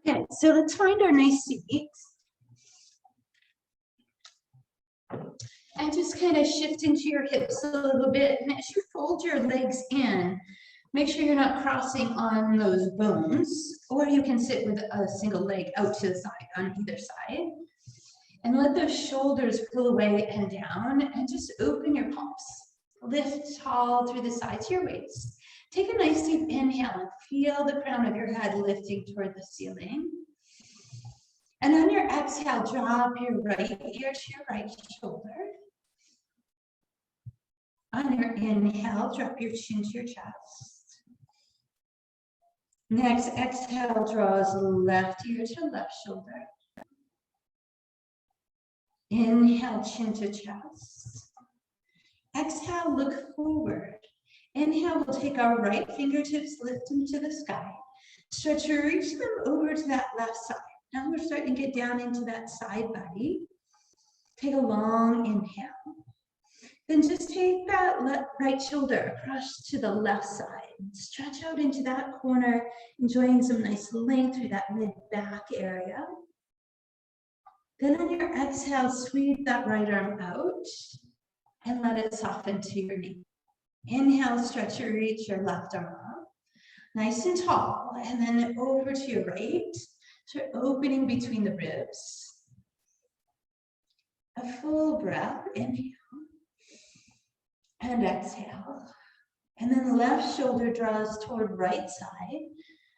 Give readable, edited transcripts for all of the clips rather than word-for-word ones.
Okay, so let's find our nice seats. And just kind of shift into your hips a little bit. And as you fold your legs in, make sure you're not crossing on those bones, or you can sit with a single leg out to the side on either side. And let those shoulders pull away and down, and just open your palms. Lift tall through the sides of your waist. Take a nice deep inhale and feel the crown of your head lifting toward the ceiling. And on your exhale, drop your right ear to your right shoulder. On your inhale, drop your chin to your chest. Next exhale draws left ear to left shoulder. Inhale, chin to chest. Exhale, look forward. Inhale, we'll take our right fingertips, lift them to the sky. Stretch or reach them over to that left side. Now we're starting to get down into that side body. Take a long inhale. Then just take that right shoulder across to the left side. Stretch out into that corner, enjoying some nice length through that mid-back area. Then on your exhale, sweep that right arm out and let it soften to your knee. Inhale, stretch or reach your left arm up, nice and tall, and then over to your right. So opening between the ribs. A full breath, inhale and exhale. And then the left shoulder draws toward right side.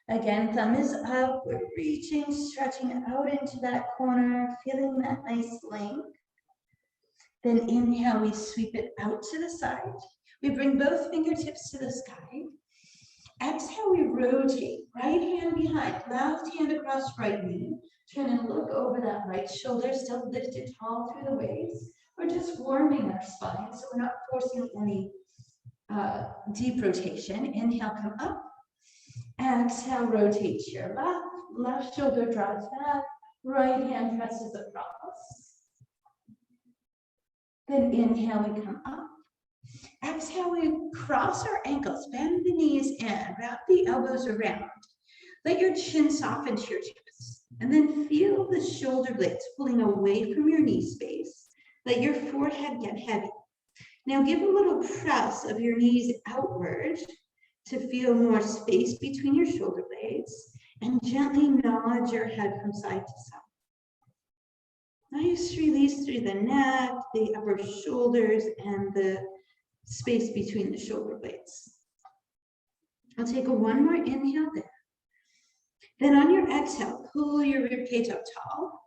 Again, thumb is up, we're reaching, stretching out into that corner, feeling that nice length. Then inhale, we sweep it out to the side. We bring both fingertips to the sky. Exhale, we rotate, right hand behind, left hand across right knee. Turn and look over that right shoulder, still lifted tall through the waist. We're just warming our spine, so we're not forcing any deep rotation. Inhale, come up. Exhale, rotate to your left. Left shoulder draws back. Right hand presses across. Then inhale, we come up. Exhale, we cross our ankles, bend the knees in, wrap the elbows around. Let your chin soften to your chest. And then feel the shoulder blades pulling away from your knee space. Let your forehead get heavy. Now give a little press of your knees outward to feel more space between your shoulder blades, and gently nod your head from side to side. Nice release through the neck, the upper shoulders, and the space between the shoulder blades. I'll take one more inhale there. Then on your exhale, pull your ribcage up tall.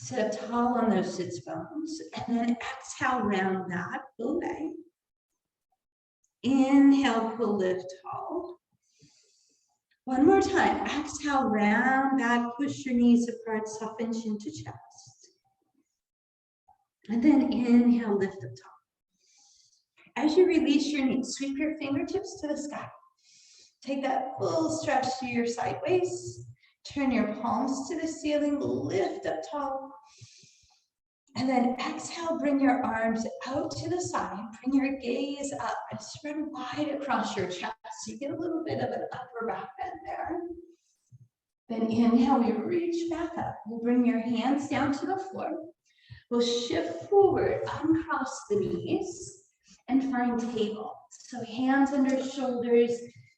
Sit up tall on those sits bones, and then exhale, round that away. Inhale, pull, lift tall. One more time. Exhale, round back, push your knees apart, soften chin to chest. And then inhale, lift up tall. As you release your knees, sweep your fingertips to the sky. Take that full stretch through your side waist. Turn your palms to the ceiling, lift up tall. And then exhale, bring your arms out to the side. Bring your gaze up and spread wide across your chest. So you get a little bit of an upper back bend there. Then inhale, we reach back up. We'll bring your hands down to the floor. We'll shift forward, uncross the knees, and find table. So hands under shoulders,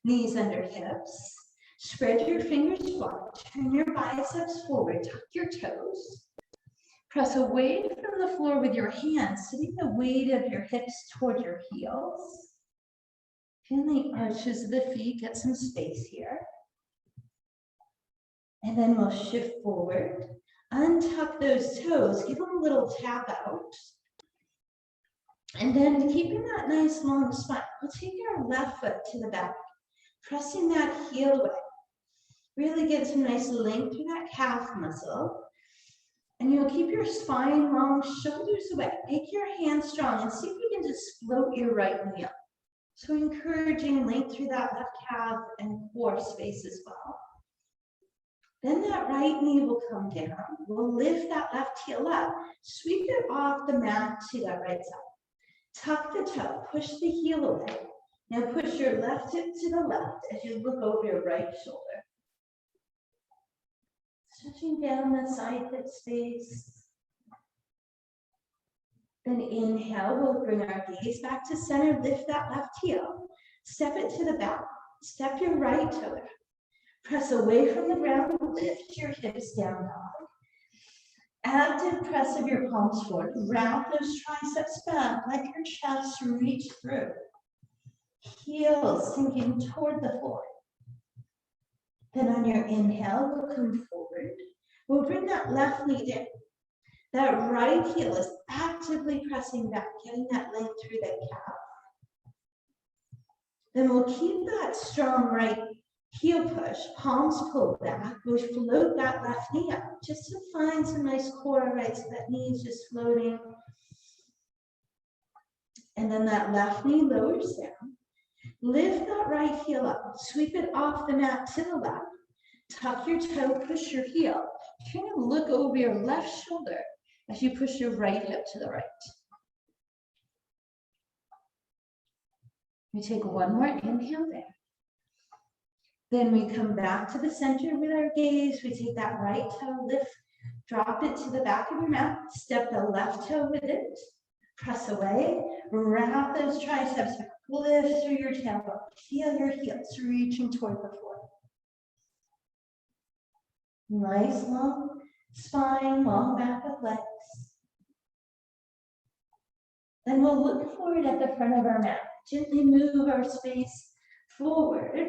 knees under hips. Spread your fingers wide, turn your biceps forward, tuck your toes. Press away from the floor with your hands, sitting the weight of your hips toward your heels. Feel the arches of the feet, get some space here. And then we'll shift forward, untuck those toes, give them a little tap out. And then keeping that nice long spine, we'll take our left foot to the back, pressing that heel away. Really get some nice length through that calf muscle. And you'll keep your spine long, shoulders away. Make your hands strong and see if you can just float your right knee up. So encouraging length through that left calf and core space as well. Then that right knee will come down. We'll lift that left heel up, sweep it off the mat to that right side. Tuck the toe, push the heel away. Now push your left hip to the left as you look over your right shoulder. Touching down the side hip space. Then inhale, we'll bring our gaze back to center, lift that left heel, step it to the back, step your right toe out. Press away from the ground, lift your hips down, dog. Active press of your palms forward, round those triceps back, let your chest reach through. Heels sinking toward the floor. Then on your inhale, we'll come forward. We'll bring that left knee down. That right heel is actively pressing back, getting that length through the calf. Then we'll keep that strong right heel push, palms pull back. We'll float that left knee up just to find some nice core, right? So that knee is just floating. And then that left knee lowers down. Lift that right heel up, sweep it off the mat to the left. Tuck your toe, push your heel. Try to look over your left shoulder as you push your right hip to the right. We take one more inhale there. Then we come back to the center with our gaze. We take that right toe, lift, drop it to the back of your mat, step the left toe with it, press away, wrap those triceps back, lift through your tailbone, feel your heels reaching toward the floor. Nice long spine, long back of legs. Then we'll look forward at the front of our mat. Gently move our space forward.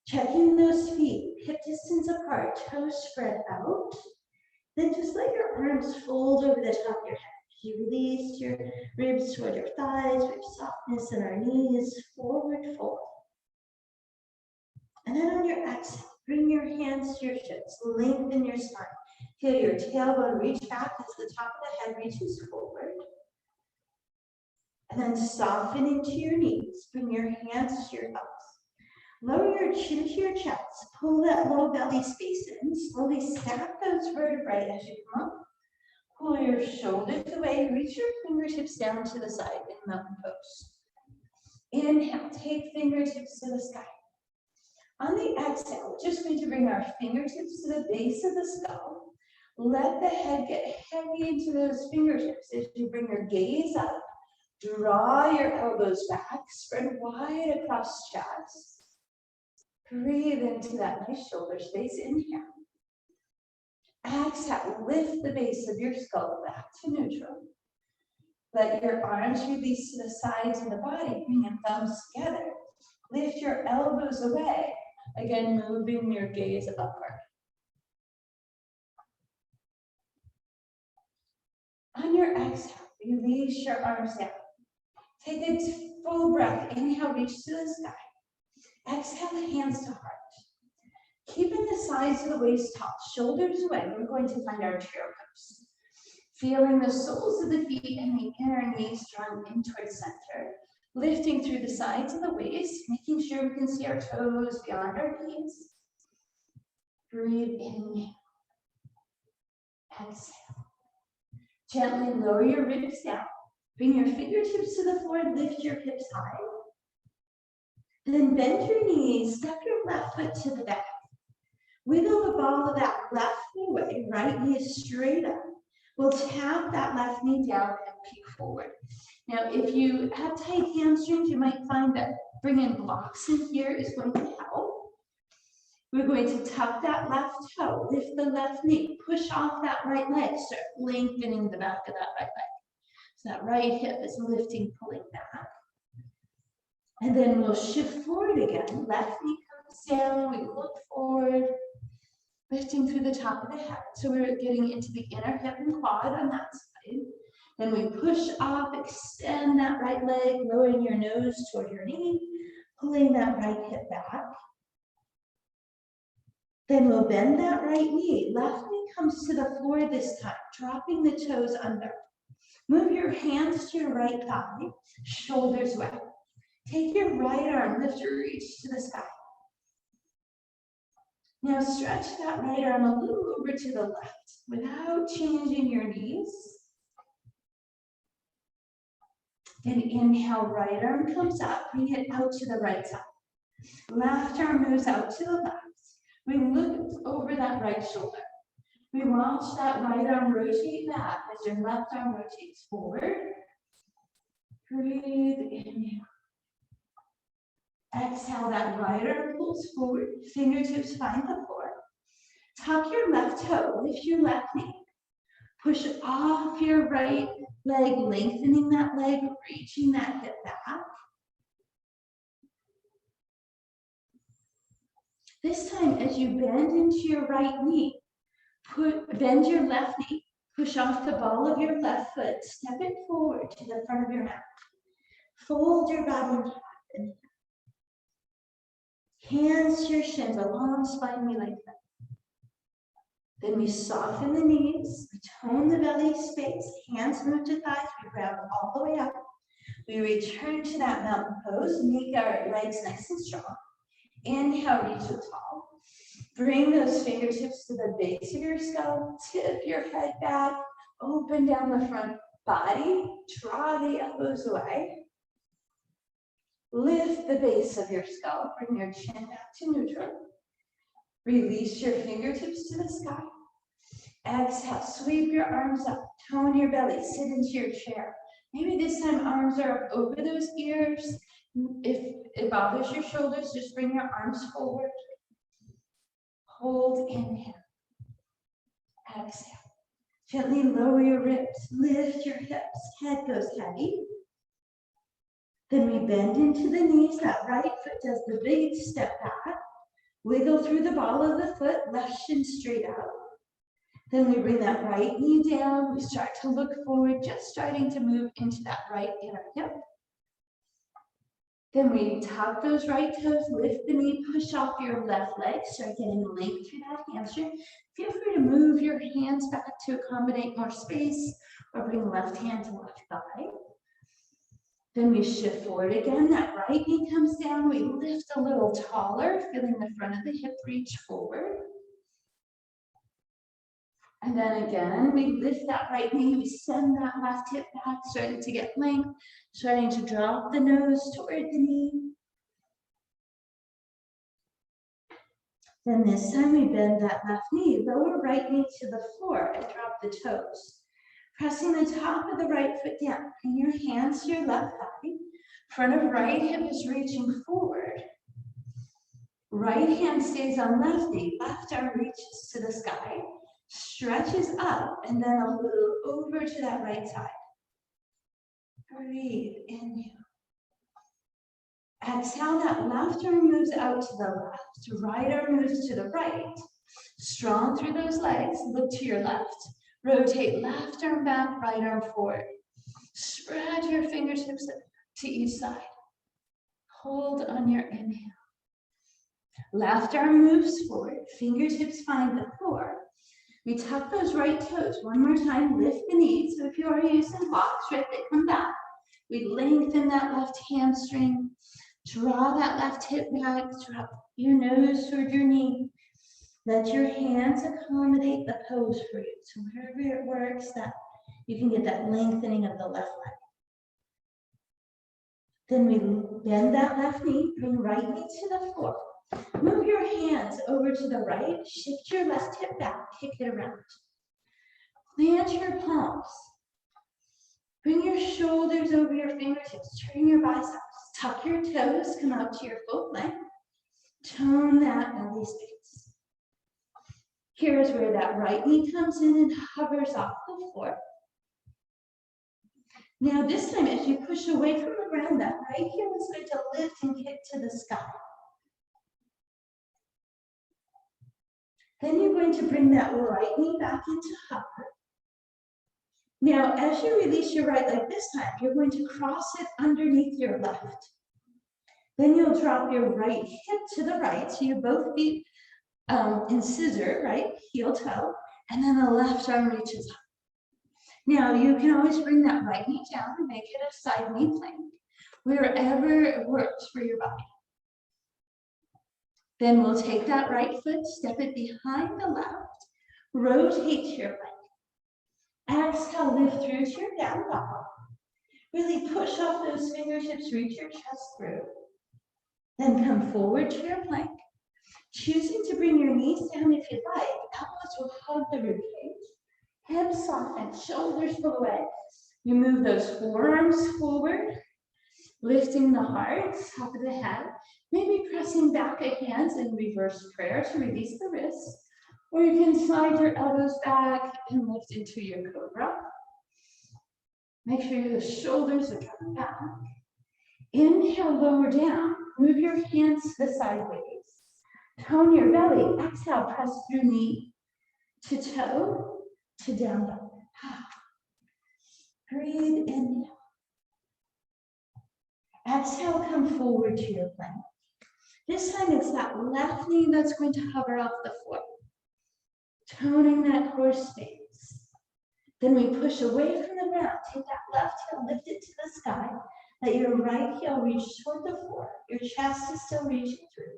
Checking those feet, hip distance apart, toes spread out. Then just let your arms fold over the top of your head. You release your ribs toward your thighs, with softness in our knees, forward fold. And then on your exhale, bring your hands to your hips, lengthen your spine. Feel your tailbone reach back as the top of the head reaches forward. And then soften into your knees, bring your hands to your elbows. Lower your chin to your chest, pull that low belly space in, slowly stack those vertebrae as you come up. Pull your shoulders away, reach your fingertips down to the side in mountain pose. Inhale, take fingertips to the sky. On the exhale, we're just going to bring our fingertips to the base of the skull. Let the head get heavy into those fingertips as you bring your gaze up. Draw your elbows back, spread wide across chest. Breathe into that nice shoulder space, inhale. Exhale, lift the base of your skull back to neutral. Let your arms release to the sides of the body, bring your thumbs together. Lift your elbows away, again moving your gaze upward. On your exhale, release your arms down. Take a full breath, inhale, reach to the sky. Exhale, hands to heart. Keeping the sides of the waist tall, shoulders away, we're going to find our chair pose. Feeling the soles of the feet and the inner knees drawn in towards center. Lifting through the sides of the waist, making sure we can see our toes beyond our knees. Breathe in. Exhale. Gently lower your ribs down. Bring your fingertips to the floor, lift your hips high. Then bend your knees, step your left foot to the back. Wiggle the ball of that left knee away, right knee is straight up. We'll tap that left knee down and peek forward. Now, if you have tight hamstrings, you might find that bringing blocks in here is going to help. We're going to tuck that left toe, lift the left knee, push off that right leg, start lengthening the back of that right leg. So that right hip is lifting, pulling back. And then we'll shift forward again. Left knee comes down, we look forward, lifting through the top of the head. So we're getting into the inner hip and quad on that side. Then we push off, extend that right leg, lowering your nose toward your knee, pulling that right hip back. Then we'll bend that right knee. Left knee comes to the floor this time, dropping the toes under. Move your hands to your right thigh, shoulders wet. Take your right arm, lift your reach to the sky. Now stretch that right arm a little over to the left without changing your knees. Then inhale, right arm comes up, bring it out to the right side. Left arm moves out to the left. We look over that right shoulder. We watch that right arm rotate back as your left arm rotates forward. Breathe, inhale. Exhale, that right arm pulls forward, fingertips find the floor. Tuck your left toe, lift your left knee. Push off your right leg, lengthening that leg, reaching that hip back. This time, as you bend into your right knee, bend your left knee, push off the ball of your left foot, step it forward to the front of your mat. Fold your body in. Hands to your shins, a long spine, we like that. Then we soften the knees, we tone the belly space, hands move to thighs, we round all the way up. We return to that mountain pose, make our legs nice and strong. Inhale, reach to tall. Bring those fingertips to the base of your skull, tip your head back, open down the front body, draw the elbows away. Lift the base of your skull, bring your chin back to neutral. Release your fingertips to the sky. Exhale, sweep your arms up, tone your belly, sit into your chair. Maybe this time arms are up over those ears. If it bothers your shoulders, just bring your arms forward. Hold, inhale. Exhale. Gently lower your ribs, lift your hips, head goes heavy. Then we bend into the knees, that right foot does the big step back. Wiggle through the ball of the foot, left shin straight out. Then we bring that right knee down, we start to look forward, just starting to move into that right inner hip. Then we tuck those right toes, lift the knee, push off your left leg, start getting length through that hamstring. Feel free to move your hands back to accommodate more space, or bring left hand to left thigh. Then we shift forward again, that right knee comes down, we lift a little taller, feeling the front of the hip reach forward. And then again, we lift that right knee, we send that left hip back, starting to get length, starting to drop the nose toward the knee. Then this time we bend that left knee, lower right knee to the floor and drop the toes. Pressing the top of the right foot down, bring your hands to your left thigh. Front of right hip is reaching forward. Right hand stays on left knee, left arm reaches to the sky. Stretches up and then a little over to that right side. Breathe, inhale. Exhale, that left arm moves out to the left, right arm moves to the right. Strong through those legs, look to your left. Rotate left arm back, right arm forward. Spread your fingertips to each side. Hold on your inhale. Left arm moves forward, fingertips find the floor. We tuck those right toes. One more time, lift the knees. So if you are using blocks, right, they come back. We lengthen that left hamstring. Draw that left hip back. Drop your nose toward your knee. Let your hands accommodate the pose for you. So wherever it works, that you can get that lengthening of the left leg. Then we bend that left knee, bring right knee to the floor. Move your hands over to the right, shift your left hip back, kick it around. Plant your palms. Bring your shoulders over your fingertips, turn your biceps, tuck your toes, come out to your full length. Tone that belly space. Here's where that right knee comes in and hovers off the floor. Now this time, as you push away from the ground, that right heel is going to lift and kick to the sky. Then you're going to bring that right knee back into hover. Now, as you release your right leg this time, you're going to cross it underneath your left. Then you'll drop your right hip to the right, so you both feet in scissor, right, heel toe, and then the left arm reaches up. Now, you can always bring that right knee down and make it a side knee plank, wherever it works for your body. Then we'll take that right foot, step it behind the left, rotate to your right. Exhale, lift through to your down dog. Really push off those fingertips, reach your chest through. Then come forward to your plank. Choosing to bring your knees down if you'd like, elbows will hug the ribcage, hips soften, shoulders pull away. You move those forearms forward, lifting the heart, top of the head, maybe pressing back at hands in reverse prayer to release the wrists, or you can slide your elbows back and lift into your cobra. Make sure your shoulders are coming back. Inhale, lower down. Move your hands to the sideways. Tone your belly. Exhale, press through knee to toe to down dog. Breathe, inhale. Exhale, come forward to your plank. This time it's that left knee that's going to hover off the floor. Toning that core space. Then we push away from the ground. Take that left heel, lift it to the sky. Let your right heel reach toward the floor. Your chest is still reaching through.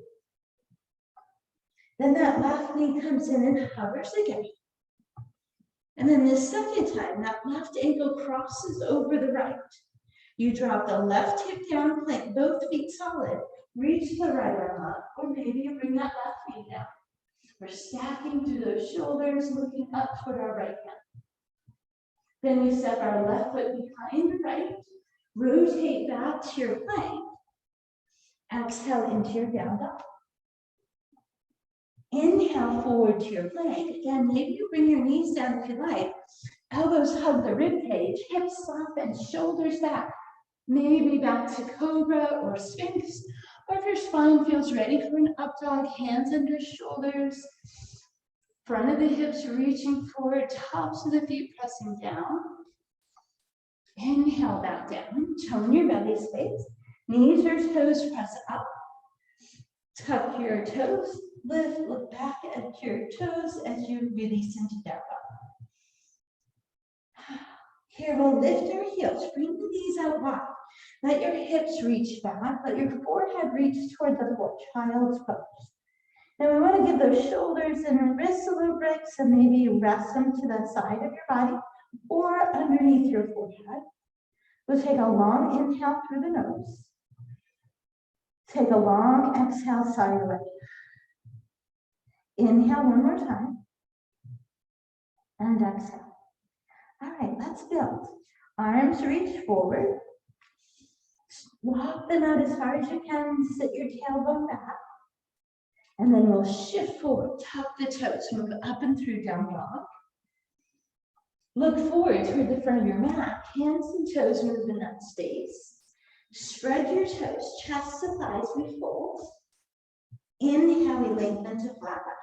Then that left knee comes in and hovers again. And then this second time, that left ankle crosses over the right. You drop the left hip down, plant both feet solid. Reach the right arm up, or maybe you bring that left knee down. We're stacking through those shoulders, looking up toward our right hand. Then we step our left foot behind the right, rotate back to your plank. Exhale into your down dog. Inhale forward to your plank. Again, maybe you bring your knees down if you like. Elbows hug the rib cage, hips soften, shoulders back. Maybe back to cobra or sphinx. Or if your spine feels ready for an up dog, hands under shoulders. Front of the hips reaching forward, tops of the feet pressing down. Inhale back down, tone your belly space. Knees or toes press up. Tuck your toes, lift, look back at your toes as you release into down dog. Here we'll lift our heels, bring the knees out wide. Let your hips reach back, let your forehead reach toward the floor, child's pose. Now we want to give those shoulders and wrists a little break, so maybe rest them to the side of your body or underneath your forehead. We'll take a long inhale through the nose. Take a long exhale sideways. Inhale one more time. And exhale. All right, let's build. Arms reach forward. Walk them out as far as you can. Sit your tailbone back. And then we'll shift forward, tuck the toes, move up and through down dog. Look forward toward the front of your mat. Hands and toes move in that space. Spread your toes, chest to thighs, we fold. Inhale, we lengthen to flat back.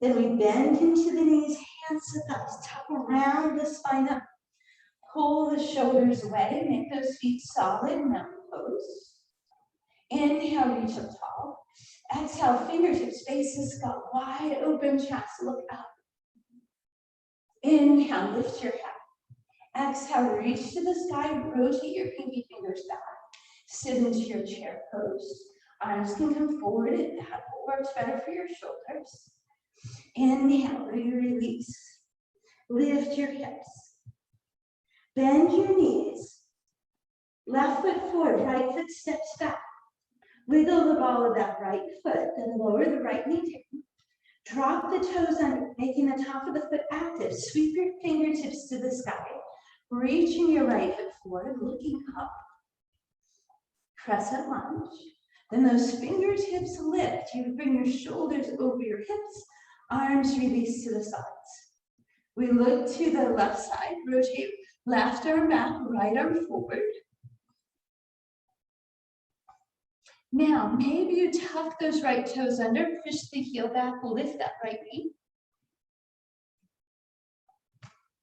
Then we bend into the knees, hands to thighs, tuck around the spine up. Pull the shoulders away, make those feet solid, mountain pose. Inhale, reach up tall. Exhale, fingertips face the skull, wide open chest, look up. Inhale, lift your head. Exhale, reach to the sky, rotate your pinky fingers back. Sit into your chair pose. Arms can come forward if that works better for your shoulders. Inhale, release. Lift your hips. Bend your knees. Left foot forward, right foot steps back. Wiggle the ball of that right foot, then lower the right knee down. Drop the toes under, making the top of the foot active. Sweep your fingertips to the sky. Reaching your right foot forward, looking up. Crescent lunge. Then those fingertips lift. You bring your shoulders over your hips, arms release to the sides. We look to the left side, rotate left arm back, right arm forward. Now, maybe you tuck those right toes under, push the heel back, lift that right knee.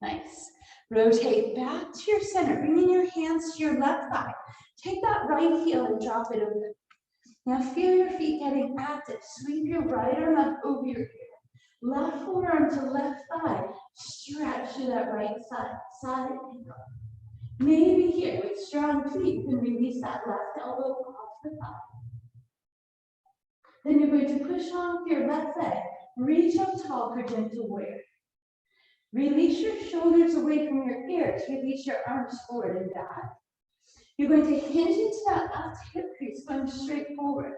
Nice. Rotate back to your center, bringing your hands to your left thigh. Take that right heel and drop it over. Now feel your feet getting active. Sweep your right arm up over your ear. Left forearm to left thigh. Stretch to that right side ankle. Maybe here with strong feet, you can release that left elbow off the thigh. Then you're going to push off your left leg. Reach up tall for gentle warrior. Release your shoulders away from your ears. Release your arms forward and back. You're going to hinge into that left hip crease, going straight forward.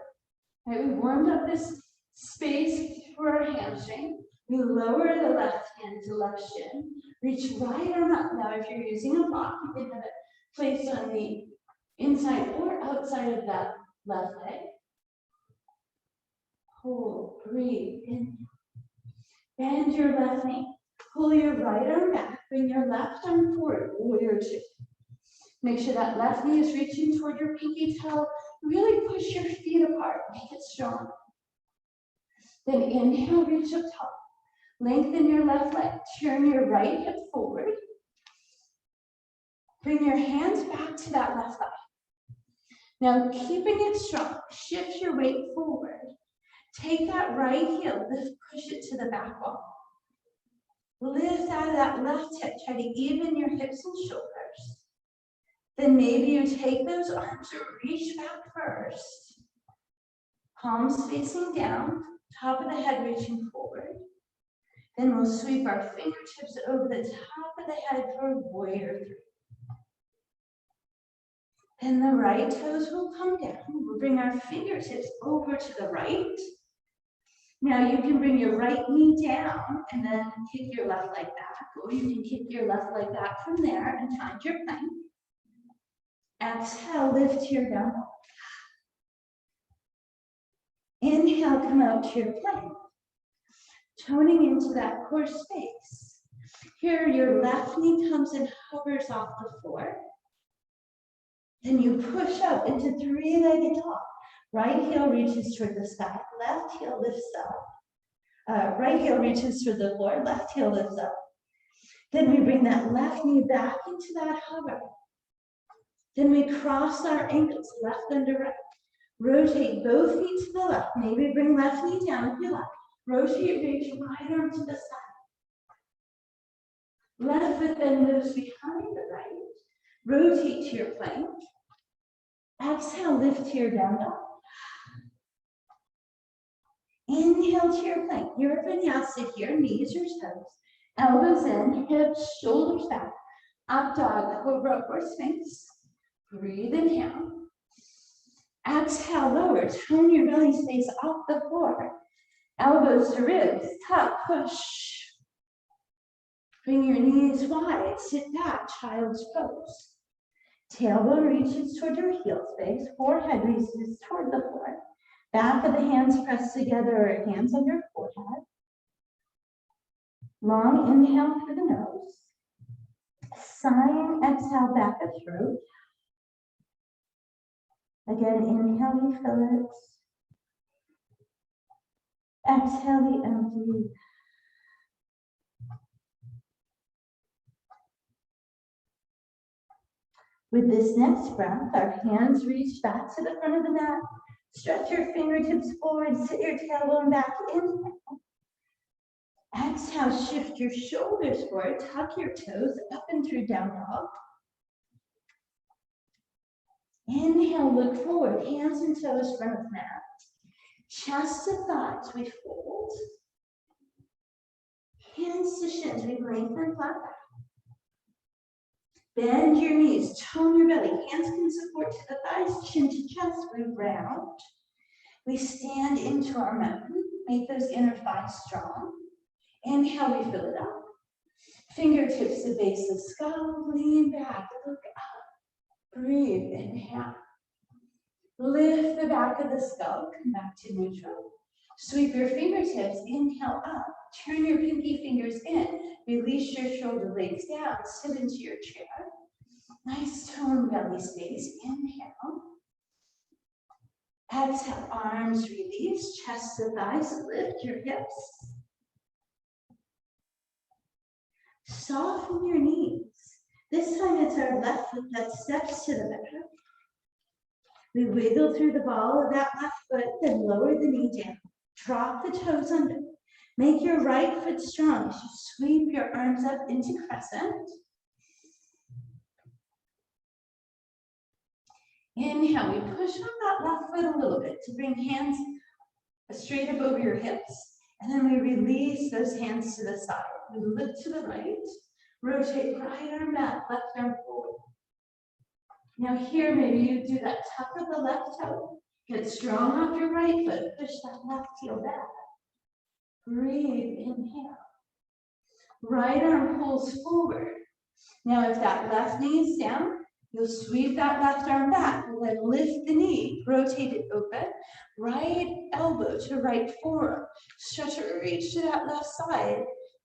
Right, we warmed up this space for our hamstring. We lower the left hand to left shin. Reach right arm up. Now, if you're using a block, you can have it placed on the inside or outside of that left leg. Hold, breathe, in. Bend your left knee. Pull your right arm back. Bring your left arm forward, warrior two. Make sure that left knee is reaching toward your pinky toe. Really push your feet apart. Make it strong. Then inhale, reach up top. Lengthen your left leg. Turn your right hip forward. Bring your hands back to that left thigh. Now, keeping it strong, shift your weight forward. Take that right heel, lift, push it to the back wall. Lift out of that left hip, try to even your hips and shoulders. Then maybe you take those arms and reach back first. Palms facing down, top of the head reaching forward. Then we'll sweep our fingertips over the top of the head for warrior three. Then the right toes will come down. We'll bring our fingertips over to the right. Now you can bring your right knee down and then kick your left leg back, or you can kick your left leg back from there and find your plank. Exhale, lift your down dog. Inhale, come out to your plank. Toning into that core space. Here, your left knee comes and hovers off the floor. Then you push up into three-legged dog. Right heel reaches toward the sky, left heel lifts up. Right heel reaches toward the floor, left heel lifts up. Then we bring that left knee back into that hover. Then we cross our ankles, left under right. Rotate both feet to the left. Maybe bring left knee down if you like. Rotate, reach right arm to the side. Left foot then moves behind the right. Rotate to your plank. Exhale, lift to your down dog. Inhale to your plank. Your vinyasa here, knees or toes. Elbows in, hips, shoulders back. Up dog, cobra or sphinx. Breathe, inhale. Exhale, lower. Tone your belly space off the floor. Elbows to ribs, tuck, push. Bring your knees wide, sit back, child's pose. Tailbone reaches toward your heel space, forehead reaches toward the floor. Back of the hands pressed together, hands on your forehead. Long inhale through the nose. Sighing exhale back of throat. Again, inhale, we fill it. Exhale, we empty. With this next breath, our hands reach back to the front of the mat. Stretch your fingertips forward, sit your tailbone back. Inhale. Exhale, shift your shoulders forward, tuck your toes up and through down dog. Inhale, look forward, hands and toes front of mat. Chest to thighs, we fold. Hands to shins, we lengthen flat back. Bend your knees, tone your belly. Hands can support to the thighs, chin to chest, we round. We stand into our mountain, make those inner thighs strong. Inhale, we fill it up. Fingertips to base of skull, lean back, look up. Breathe, inhale. Lift the back of the skull, come back to neutral. Sweep your fingertips, inhale up. Turn your pinky fingers in. Release your shoulder blades down, sit into your chair. Nice tone belly space, inhale. Exhale, arms release, chest to thighs, lift your hips. Soften your knees. This time it's our left foot that steps to the middle. We wiggle through the ball of that left foot, then lower the knee down. Drop the toes under. Make your right foot strong as you sweep your arms up into crescent. Inhale, we push on that left foot a little bit to bring hands straight up over your hips. And then we release those hands to the side. We look to the right, rotate right arm back, left arm forward. Now here, maybe you do that tuck of the left toe. Get strong off your right foot. Push that left heel back. Breathe, inhale. Right arm pulls forward. Now, if that left knee is down, you'll sweep that left arm back. Then lift the knee, rotate it open. Right elbow to right forearm. Stretch it, reach to that left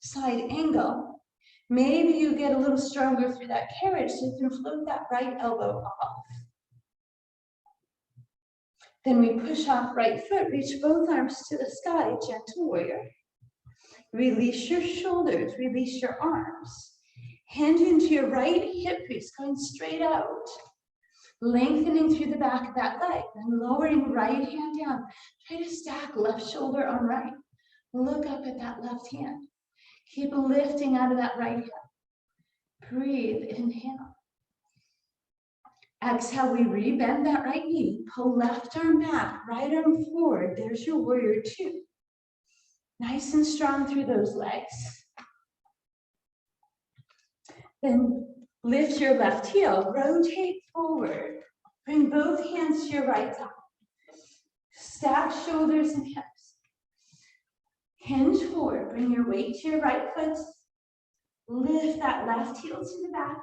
side angle. Maybe you get a little stronger through that carriage so you can float that right elbow off. Then we push off right foot, reach both arms to the sky, gentle warrior. Release your shoulders, release your arms. Hand into your right hip crease, going straight out. Lengthening through the back of that leg, then lowering right hand down. Try to stack left shoulder on right. Look up at that left hand. Keep lifting out of that right hip. Breathe, inhale. Exhale, we rebend that right knee. Pull left arm back, right arm forward. There's your warrior two. Nice and strong through those legs. Then lift your left heel, rotate forward. Bring both hands to your right thigh. Stack shoulders and hips. Hinge forward, bring your weight to your right foot. Lift that left heel to the back.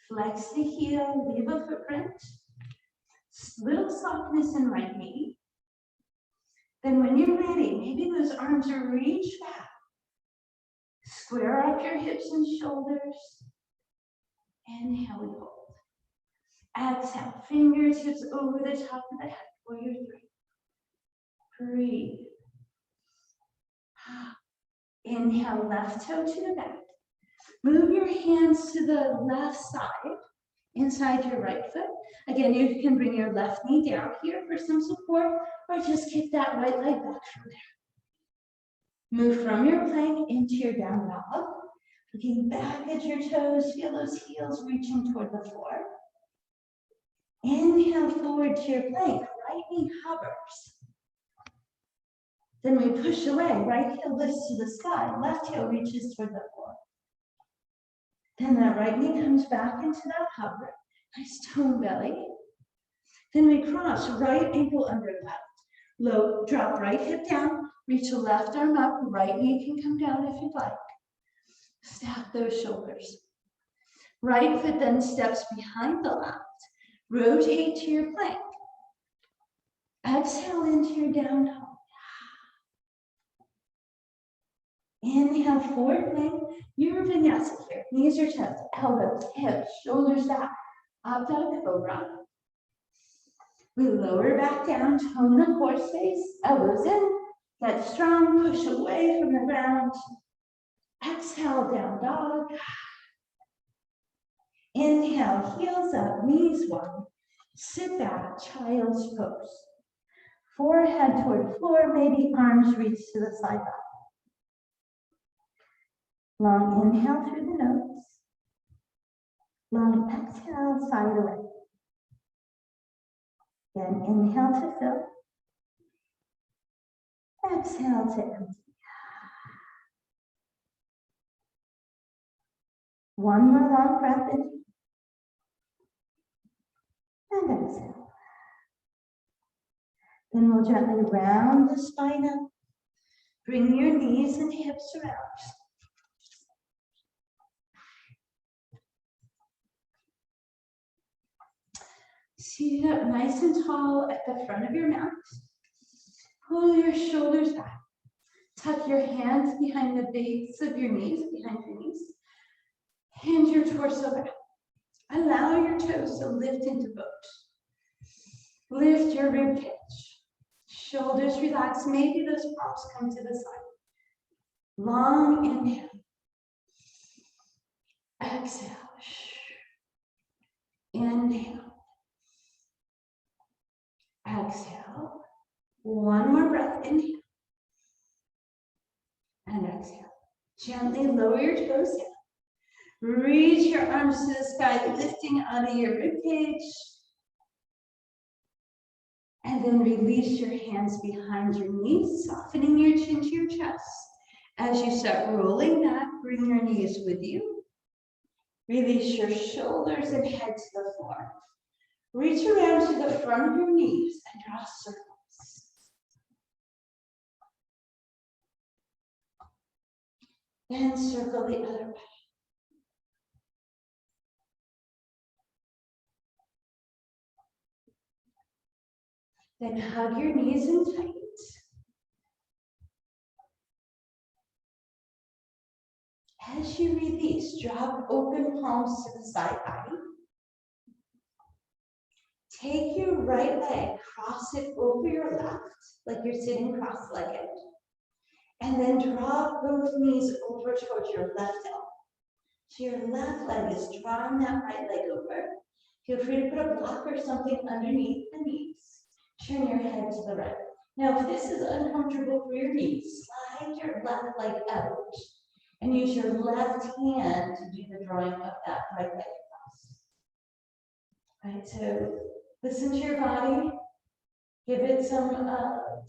Flex the heel, leave a footprint. Little softness in right knee. Then when you're ready, maybe those arms are reached back. Square up your hips and shoulders. Inhale, we hold. Exhale, fingertips over the top of the head, warrior three. Breathe. Inhale, left toe to the back. Move your hands to the left side, inside your right foot. Again, you can bring your left knee down here for some support, or just kick that right leg back from there. Move from your plank into your down dog. Looking back at your toes, feel those heels reaching toward the floor. Inhale forward to your plank, right knee hovers. Then we push away, right heel lifts to the sky, left heel reaches toward the floor. Then that right knee comes back into that hover, nice tone belly. Then we cross, right ankle under left. Low, drop right hip down, reach the left arm up, right knee can come down if you'd like. Stack those shoulders. Right foot then steps behind the left. Rotate to your plank. Exhale into your down dog. Inhale, forward plank. Your vinyasa here. Knees or chest, elbows, hips, shoulders back. Up dog cobra. We lower back down, tone the horse face, elbows in. Get strong, push away from the ground. Exhale, down dog. Inhale, heels up, knees wide. Sit back, child's pose. Forehead toward floor, maybe arms reach to the side back. Long inhale through the nose. Long exhale, side away. Again, inhale to fill. Exhale to empty. One more long breath in. And exhale. Then we'll gently round the spine up. Bring your knees and hips around. Seated up nice and tall at the front of your mat. Pull your shoulders back. Tuck your hands behind the base of your knees, behind your knees. Hand your torso back. Allow your toes to lift into boat. Lift your rib cage. Shoulders relax. Maybe those props come to the side. Long inhale. Exhale. Inhale. Exhale. One more breath. Inhale. And exhale. Gently lower your toes down. Reach your arms to the sky, lifting out of your ribcage. And then release your hands behind your knees, softening your chin to your chest. As you start rolling back, bring your knees with you. Release your shoulders and head to the floor. Reach around to the front of your knees and draw circles. Then circle the other way. Then hug your knees in tight. As you release, drop open palms to the side body. Take your right leg, cross it over your left, like you're sitting cross-legged. And then draw both knees over towards your left elbow. So your left leg is drawing that right leg over. Feel free to put a block or something underneath the knees. Turn your head to the right. Now, if this is uncomfortable for your knees, slide your left leg out and use your left hand to do the drawing of that right leg across. All right, so listen to your body. Give it some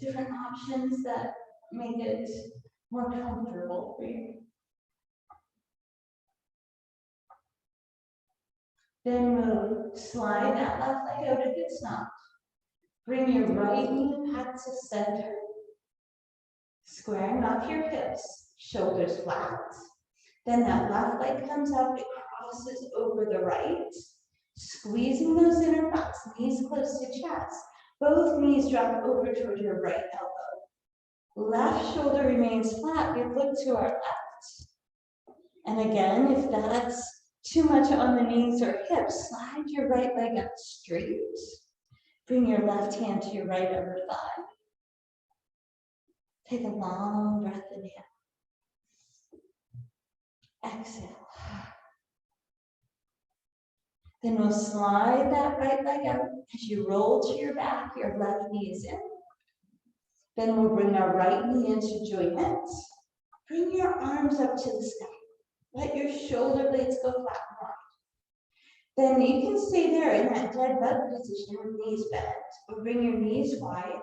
different options that make it more comfortable for you. Then we'll slide that left leg out if it's not. Bring your right knee back to center. Squaring off your hips, shoulders flat. Then that left leg comes up, it crosses over the right. Squeezing those inner thighs, knees close to chest. Both knees drop over toward your right elbow. Left shoulder remains flat, we look to our left. And again, if that's too much on the knees or hips, slide your right leg up straight. Bring your left hand to your right upper thigh. Take a long breath inhale. Exhale. Then we'll slide that right leg out as you roll to your back, your left knee is in. Then we'll bring our right knee into joint. Bring your arms up to the sky. Let your shoulder blades go flat and wide. Then you can stay there in that dead bug position with knees bent, or bring your knees wide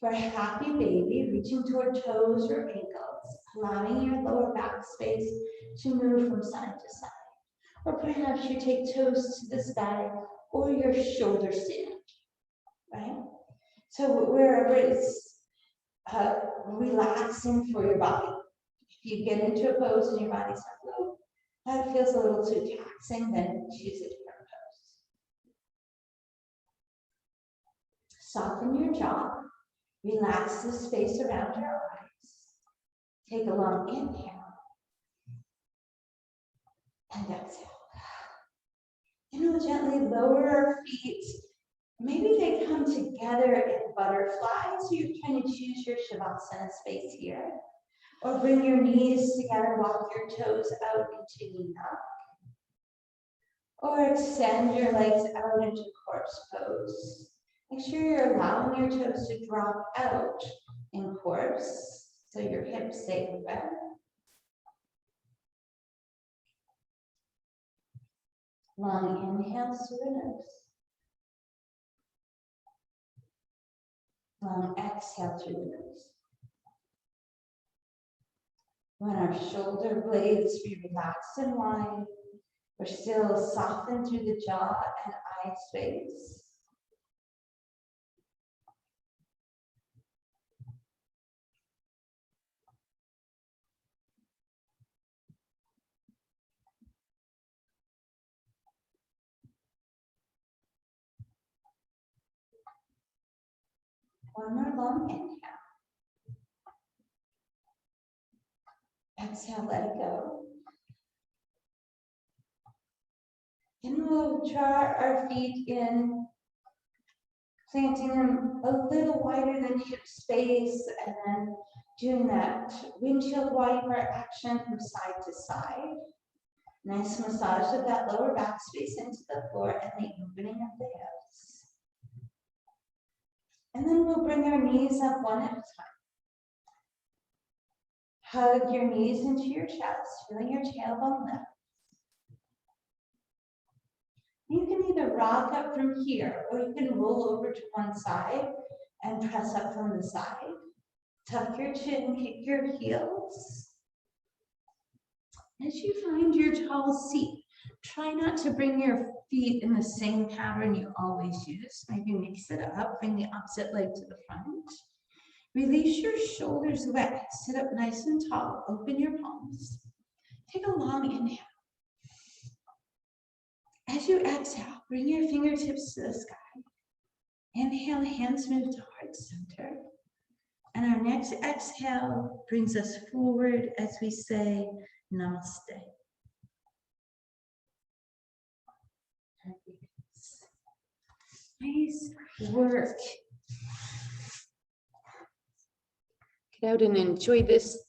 for a happy baby, reaching toward toes or ankles, allowing your lower back space to move from side to side. Or perhaps you take toes to the sky or your shoulders stand, right? So wherever it's relaxing for your body. If you get into a pose and your body's like, oh, that feels a little too taxing, then choose a different pose. Soften your jaw. Relax the space around your eyes. Take a long inhale. And exhale. Then we'll gently lower our feet. Maybe they come together in butterfly, so you're trying to choose your Shavasana space here. Or bring your knees together, walk your toes out into Nina. Or extend your legs out into corpse pose. Make sure you're allowing your toes to drop out in corpse, so your hips stay open. Long inhale through the nose. Long exhale through the nose. When our shoulder blades be relaxed and wide, we're still softened through the jaw and eye space. One more long inhale. Exhale, let it go. Then we'll draw our feet in, planting them a little wider than hip space, and then doing that windshield wiper action from side to side. Nice massage of that lower back space into the floor and the opening of the hips. And then we'll bring our knees up one at a time. Hug your knees into your chest, feeling your tailbone lift. You can either rock up from here, or you can roll over to one side and press up from the side. Tuck your chin, kick your heels. As you find your tall seat, try not to bring your feet in the same pattern you always use. Maybe mix it up, bring the opposite leg to the front. Release your shoulders away. Sit up nice and tall. Open your palms. Take a long inhale. As you exhale, bring your fingertips to the sky. Inhale, hands move to heart center. And our next exhale brings us forward as we say namaste. Nice work. Get out and enjoy this